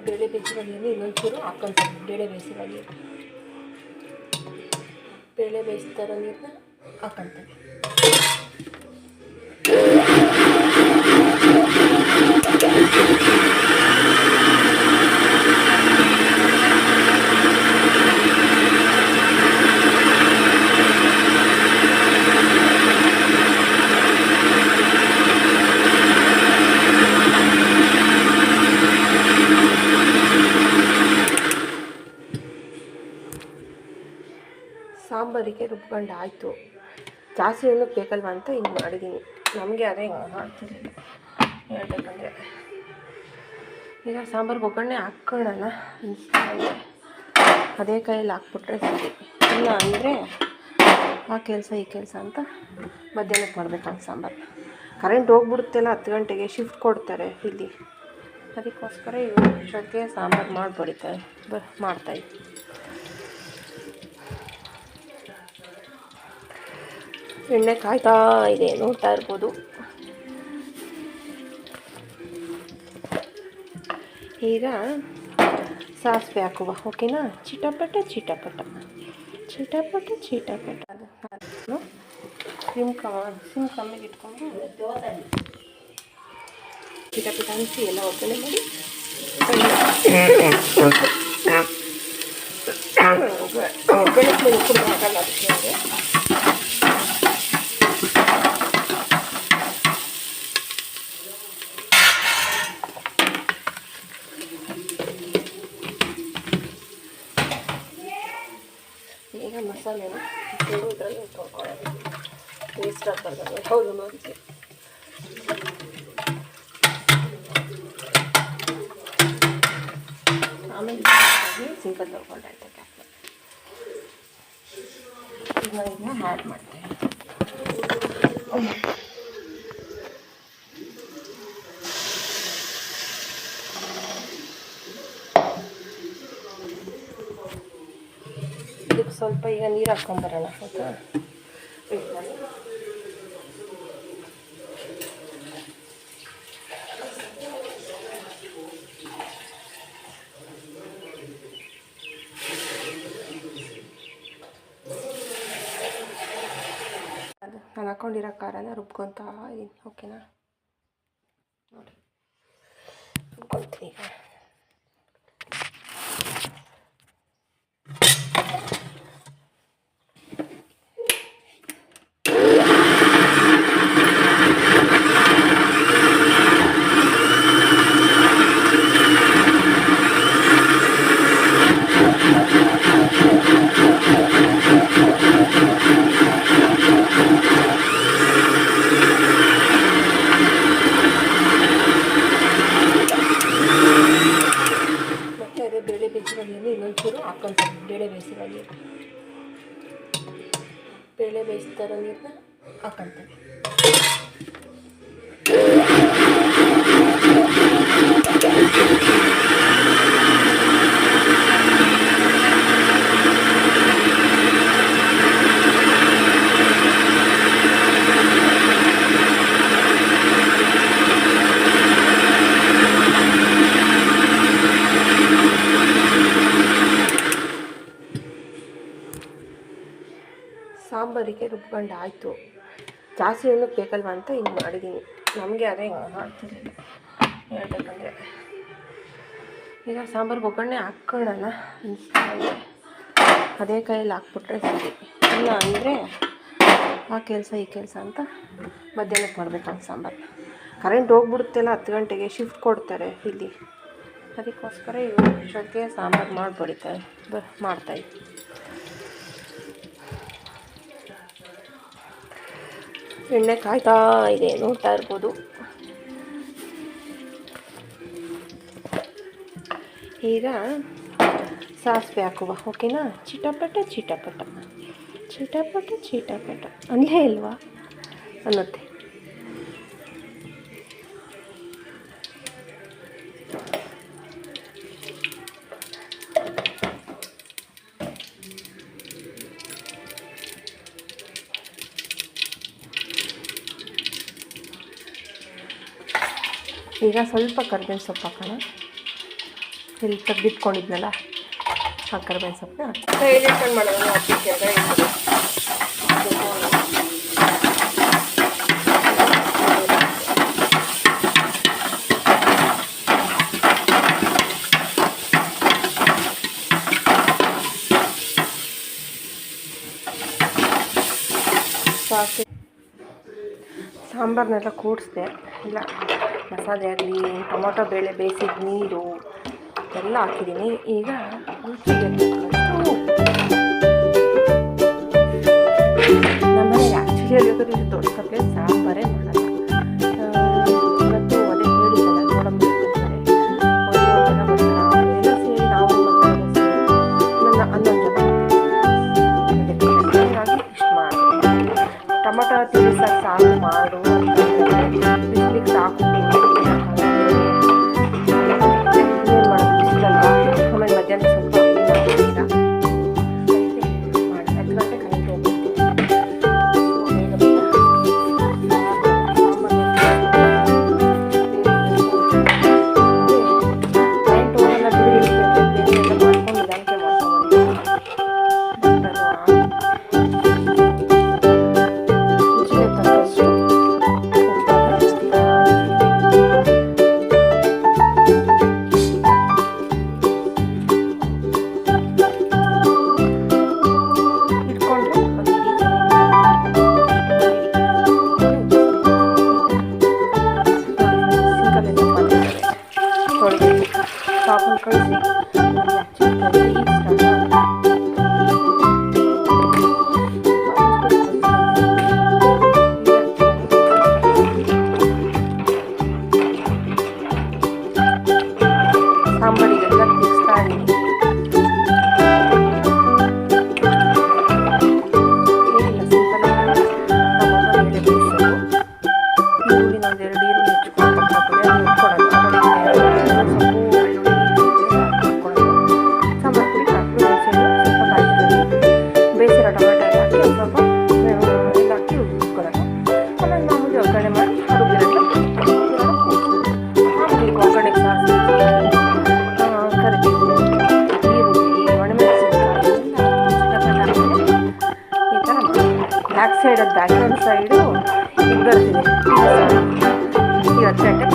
ಬೇಳೆ ಬೇಯಿಸಿರೋದ್ರಲ್ಲಿ ಇನ್ನೊಂಚೂರು ಹಾಕ್ಕೊಳ್ತೀನಿ. ಬೇಳೆ ಬೇಯಿಸ್ತಾರೋ ನೀರನ್ನ ಹಾಕ್ಕೊಳ್ತೀನಿ. ಸಾಂಬಾರಿಗೆ ರುಬ್ಕೊಂಡು ಆಯಿತು. ಜಾಸ್ತಿ ಏನಕ್ಕೆ ಬೇಕಲ್ವ ಅಂತ ಹಿಂಗೆ ಮಾಡಿದ್ದೀನಿ. ನಮಗೆ ಅದೇ ಮಾಡ್ತಿರಲಿಲ್ಲ ಹೇಳ್ಬೇಕಂದ್ರೆ. ಈಗ ಸಾಂಬಾರಿಗೆ ಒಗ್ಗರಣೆ ಹಾಕ್ಕೊಳ್ಳೋಣ ಅನಿಸ್ತಾ ಇದೆ. ಅದೇ ಕೈಯಲ್ಲಿ ಹಾಕ್ಬಿಟ್ರೆ ಸರಿ, ಇಲ್ಲ ಅಂದರೆ ಆ ಕೆಲಸ ಈ ಕೆಲಸ ಅಂತ ಮಧ್ಯಾಹ್ನಕ್ಕೆ ಮಾಡಬೇಕಾಗ ಸಾಂಬಾರು. ಕರೆಂಟ್ ಹೋಗ್ಬಿಡುತ್ತೆಲ್ಲ 10 ಗಂಟೆಗೆ ಶಿಫ್ಟ್ ಕೊಡ್ತಾರೆ ಇಲ್ಲಿ. ಅದಕ್ಕೋಸ್ಕರ ಇಷ್ಟೊತ್ತಿಗೆ ಸಾಂಬಾರು ಮಾಡಿಬಿಡ್ತಾರೆ ಮಾಡ್ತಾಯಿದ್ವಿ. ಎಣ್ಣೆ ಕಾಯ್ತಾ ಇದೆ, ನೋಡ್ತಾ ಇರ್ಬೋದು. ಈಗ ಸಾಸಿವೆ ಹಾಕುವ, ಓಕೆನಾ? ಚಿಟಪಟ ಚಿಟಪಟ ಚಿಟಪಟ ಚಿಟಪಟ. ಅದು ಸಿಮ್ ಕಮ್ಮಿಗೆ ಇಟ್ಕೊಂಡು ಚಿಟಪಟ ಅನಿಸಿ ಎಲ್ಲ ಒಗ್ಗರಣೆ ಮಾಡಿ ಒಗ್ಗರಣೆ ಕೂಡ ಹಾಕಲ್ಲ. ಅದಕ್ಕೆ ಈಗ ಮಸಾಲೆನ ಇದರಲ್ಲಿ ತೊಳ್ಕೊಳ್ಳೋದು, ವೇಸ್ಟ್ ಆಗ್ಬಾರ್ದು. ಹೌದು ನೋಡಿದ್ವಿ. ಆಮೇಲೆ ಸಿಂಪಲ್ ತೊಳ್ಕೊಂಡಾಯ್ತು. ಈಗ ಇದನ್ನ ಆ್ಯಡ್ ಮಾಡ್ತೇವೆ. ಇದಕ್ಕೆ ಸ್ವಲ್ಪ ಈಗ ನೀರು ಹಾಕ್ಕೊಂಬರೋಣ, ಆಯಿತಾ? ನಾನು ಹಾಕ್ಕೊಂಡಿರೋ ಖಾರನ ರುಬ್ಕೊತಾ ಇದ್ದೀನಿ, ಓಕೆನಾ? ನೋಡಿ ರುಬ್ಕೊಳ್ತೀನಿ ಈಗ. ಬೇಳೆ ಬೇಯಿಸಿರೋದ್ರಲ್ಲಿ ಇನ್ನೊಂಚೂರು ಹಾಕ್ಕೊಳ್ತೀನಿ. ಬೇಳೆ ಬೇಯಿಸ್ತಾರೋ ನೀರನ್ನ ಹಾಕ್ಕೊಳ್ತೀನಿ. ಸಾಂಬಾರಿಗೆ ರುಬ್ಕೊಂಡು ಆಯಿತು. ಜಾಸ್ತಿ ಏನಕ್ಕೆ ಬೇಕಲ್ವ ಅಂತ ಹಿಂಗೆ ಮಾಡಿದ್ದೀನಿ. ನಮಗೆ ಅದೇ ಮಾಡ್ತಿರಲಿಲ್ಲ ಹೇಳ್ಬೇಕಂದ್ರೆ. ಈಗ ಸಾಂಬಾರಿಗೆ ಒಗ್ಗರಣೆ ಹಾಕ್ಕೊಳ್ಳೋಣ ಅನಿಸ್ತಾ ಇದೆ. ಅದೇ ಕೈಯಲ್ಲಿ ಹಾಕ್ಬಿಟ್ರೆ ಸರಿ, ಇಲ್ಲ ಅಂದರೆ ಆ ಕೆಲಸ ಈ ಕೆಲಸ ಅಂತ ಮಧ್ಯಾಹ್ನಕ್ಕೆ ಮಾಡಬೇಕಂತ ಸಾಂಬಾರು. ಕರೆಂಟ್ ಹೋಗ್ಬಿಡುತ್ತೆಲ್ಲ 10 ಗಂಟೆಗೆ ಶಿಫ್ಟ್ ಕೊಡ್ತಾರೆ ಇಲ್ಲಿ, ಅದಕ್ಕೋಸ್ಕರ ಇಷ್ಟೊತ್ತಿಗೆ ಸಾಂಬಾರು ಮಾಡಿಬಿಡ್ತಾರೆ ಮಾಡ್ತಾಯಿದ್ವಿ. ಎಣ್ಣೆ ಕಾಯ್ತಾ ಇದೆ, ನೋಡ್ತಾ ಇರ್ಬೋದು. ಈಗ ಸಾಸಿವೆ ಹಾಕುವ, ಓಕೆನಾ? ಚಿಟಪಟ ಚಿಟಪಟ ಚಿಟಪಟ ಚಿಟಪಟ ಅಲ್ಲೇ ಇಲ್ವಾ ಅನ್ನತ್ತೆ. ಈಗ ಸ್ವಲ್ಪ ಕರ್ಬೇವಿನ ಸೊಪ್ಪು ಹಾಕೋಣ. ಇಲ್ಲಿ ತೆಗೆದಿಟ್ಕೊಂಡಿದ್ನಲ್ಲ ಆ ಕರ್ಬೇವಿನ ಸೊಪ್ಪನ್ನ ಎಡಿಟ್ಕೊಂಡು ಮಾಡೋಣ. ಸಾಂಬಾರನ್ನೆಲ್ಲ ಕೂಡಿಸ್ದೆ, ಇಲ್ಲ ಮಸಾಲೆ ಆಗಲಿ ಟೊಮೊಟೊ ಬೇಳೆ ಬೇಯಿಸಿದ ನೀರು ಎಲ್ಲ ಹಾಕಿದ್ದೀನಿ. ಈಗ ನಮ್ಮನೆಗೆ ಆ್ಯಕ್ಚುಲಿ ಹೇಳಿದ್ರೆ ಇದು ದೊಡ್ಡ ಕಪ್ಪೆ ಸಾಂಬಾರೇ ಮಾಡಲ್ಲ. ಇವತ್ತು ಅದೇ ಹೇಳಿದ್ದಲ್ಲ, ನೋಡಮ್ಮ ಬರ್ತಾರೆ ಒಂದೊಂದು ಜನ ಬರ್ತಾರೆ, ಎಲ್ಲ ಸೇರಿ ನಾವು ನನ್ನ 11 ಜನ ಹಾಗಾಗಿ ಇಷ್ಟು ಮಾಡ್ತೀನಿ. ಟೊಮೊಟೊ ತಿಳಿಸಾಕು ಸಾಕು ಮಾಡು ಬಿಸ್ಲಿಕ್ಕೆ ಸಾಕು. ಆಮೇಲೆ ಮಧ್ಯಾಹ್ನ ಸ್ವಲ್ಪ ಮಾಡಿ 10 ಗಂಟೆ ಕರೆಂಟ್ ಹೋಗ್ಬಿಟ್ಟು ಕರೆಂಟ್ ಹೋಗಲ್ಲ ಬಿಡಿ, ಬೇರೆ ಎಲ್ಲ ಮಾಡ್ಕೊಂಡು ನಿಧಾನಕ್ಕೆ ಮಾಡ್ಕೊಂಡು ಸಾಬೂನು ಕಳಿಸಿ ಸಾಂಬಾರಿಗೆಲ್ಲ ತಿರ್ಸ್ತಾ ಇದ್ದೀನಿ. ಏನಿಲ್ಲ, ಸಿಂಪಲ್ ಟೊಮೊಟೊ ಬೇಳೆ ಬೇಯಿಸೋದು, ಈರುಳ್ಳಿ ಒಂದು 2 ಈರುಳ್ಳಿ ಹೆಚ್ಕೊಂಡು ಇಟ್ಕೊಳ್ಳೋದು, ಸಾಂಬಾರು ಪುಡಿ ಹಾಕಿ ಸ್ವಲ್ಪ ಬೇಯಿಸಿರೋ ಟೊಮೆಟೊ ಎಲ್ಲ ಹಾಕಿ ಸ್ವಲ್ಪ ಎಲ್ಲ ಹಾಕಿ ಉಜ್ಕೊಳ್ಳೋದು. ಆಮೇಲೆ ಮಾಮೂಲಿ ಒಗ್ಗರಣೆ ಮಾಡಿ ರುಬ್ಬಿರೋದು ಮಾಮೂಲಿ ಒಗ್ಗರಣೆಗೆ ಸಾಸಿವೆ ಕರಿಬೇವು ಈರುಳ್ಳಿ ಒಣಮೆಣಸಿನಕಾಯಿ ಎಲ್ಲ ಈ ಥರ ಮಾಡಿ. ಬ್ಯಾಕ್ ಸೈಡ್ ಬ್ಯಾಕ್ಗ್ರೌಂಡ್ ಸೈಡು ಇದು ಬರ್ತಿದೆ. ಇವತ್ತು ಗಂಟೆ